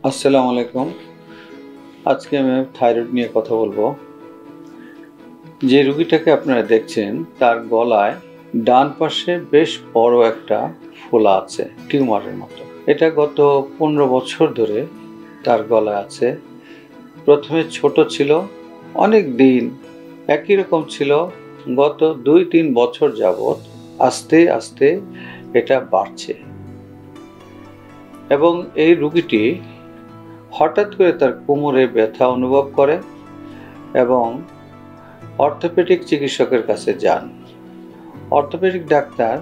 আসসালামু আলাইকুম। আজকে আমি থাইরয়েড নিয়ে কথা বলবো। যে রুগীটাকে আপনারা দেখছেন তার গলায় ডান পাশে বেশ বড় একটা ফোলা আছে টিউমারের মতো। এটা গত 15 বছর ধরে তার গলায় আছে। প্রথমে ছোট ছিল, অনেক দিন একই রকম ছিল। গত 2-3 বছর যাবৎ আস্তে আস্তে এটা বাড়ছে এবং এই রুগীটি হঠাৎ করে তার কোমরে ব্যথা অনুভব করে এবং অর্থোপেডিক চিকিৎসকের কাছে যান। অর্থোপেডিক ডাক্তার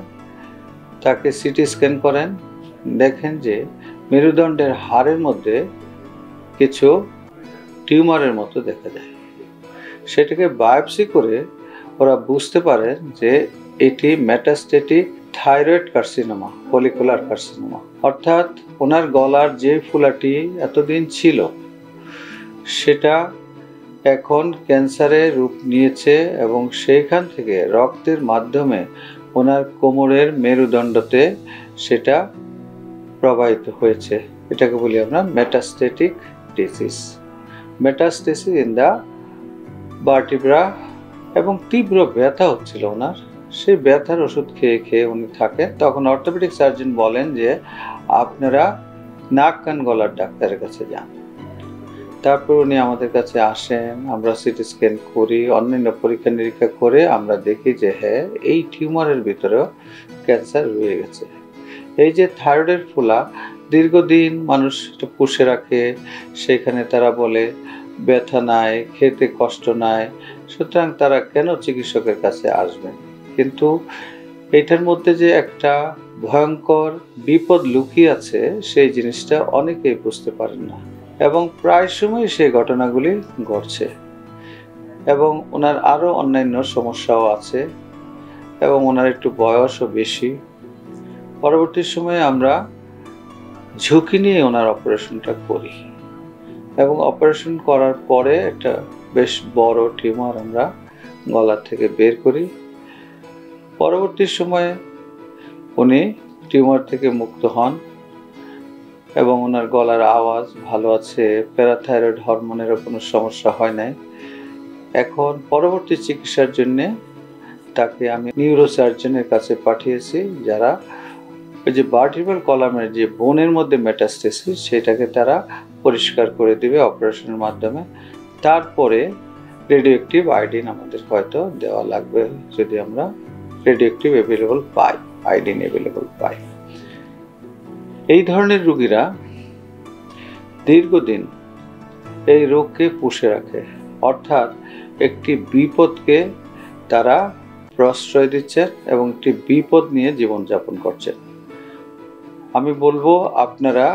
তাকে সিটি স্ক্যান করেন, দেখেন যে মেরুদণ্ডের হাড়ের মধ্যে কিছু টিউমারের মতো দেখা যায়। সেটাকে বায়োপসি করে ওরা বুঝতে পারেন যে এটি metastatic thyroid carcinoma, follicular carcinoma. অর্থাৎ ওনার গলার যে ফোলাটি এতদিন ছিল সেটা এখন ক্যান্সারে রূপ নিয়েছে এবং সেইখান থেকে রক্তের মাধ্যমে ওনার কোমরের মেরুদণ্ডতে সেটা প্রবাহিত হয়েছে। এটাকে বলি আমরা metastatic disease. Metastasis in the vertebra এবং তীব্র ব্যথা হচ্ছিল ওনার। সেই ব্যথার ওষুধ খেয়ে খেয়ে উনি থাকেন। তখন অর্থোপেডিক সার্জন বলেন যে আপনারা নাক কান গলার ডাক্তারের কাছে যান। তারপর উনি আমাদের কাছে আসেন, আমরা সিটি স্ক্যান করি, অন্যান্য পরীক্ষা নিরীক্ষা করে আমরা দেখি যে হ্যাঁ, এই টিউমারের ভিতরেও ক্যান্সার রয়ে গেছে। এই যে থাইরয়েডের ফোলা দীর্ঘদিন মানুষ এটা পুষে রাখে, সেখানে তারা বলে ব্যথা নাই, খেতে কষ্ট নাই, সুতরাং তারা কেন চিকিৎসকের কাছে আসবেন? কিন্তু এটার মধ্যে যে একটা ভয়ঙ্কর বিপদ লুকিয়ে আছে সেই জিনিসটা অনেকেই বুঝতে পারেন না এবং প্রায় সময় সেই ঘটনাগুলি ঘটছে এবং ওনার আরও অন্যান্য সমস্যাও আছে এবং ওনার একটু বয়সও বেশি। পরবর্তী সময়ে আমরা ঝুঁকি নিয়ে ওনার অপারেশনটা করি এবং অপারেশন করার পরে একটা বেশ বড় টিউমার আমরা গলা থেকে বের করি। পরবর্তী সময়ে উনি টিউমার থেকে মুক্ত হন এবং ওনার গলার আওয়াজ ভালো আছে, প্যারাথাইরয়েড হরমোনেরও কোনো সমস্যা হয় নাই। এখন পরবর্তী চিকিৎসার জন্যে তাকে আমি নিউরোসার্জনের কাছে পাঠিয়েছি, যারা ওই যে ভার্টিব্রাল কলামের যে বোনের মধ্যে মেটাস্টেসিস সেটাকে তারা পরিষ্কার করে দিবে অপারেশনের মাধ্যমে। তারপরে রেডিওঅ্যাক্টিভ আয়োডিন আমাদের হয়তো দেওয়া লাগবে যদি আমরা রেডিওঅ্যাক্টিভ অ্যাভেলেবল পাই, আয়োডিন অ্যাভেলেবল পাই। এই ধরনের রোগীরা দীর্ঘদিন এই রোগকে পুষে রাখে, অর্থাৎ একটি বিপদকে তারা প্রশ্রয় দিচ্ছেন এবং একটি বিপদ নিয়ে জীবনযাপন করছেন। আমি বলবো আপনারা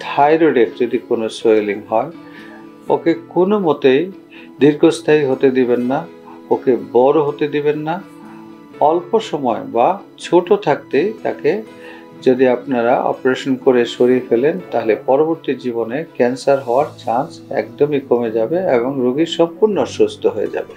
থাইরয়েডের যদি কোনো সোয়েলিং হয় ওকে কোনো মতেই দীর্ঘস্থায়ী হতে দিবেন না, ওকে বড় হতে দিবেন না। অল্প সময় বা ছোট থাকতেই তাকে যদি আপনারা অপারেশন করে সরিয়ে ফেলেন তাহলে পরবর্তী জীবনে ক্যান্সার হওয়ার চান্স একদমই কমে যাবে এবং রোগী সম্পূর্ণ সুস্থ হয়ে যাবে।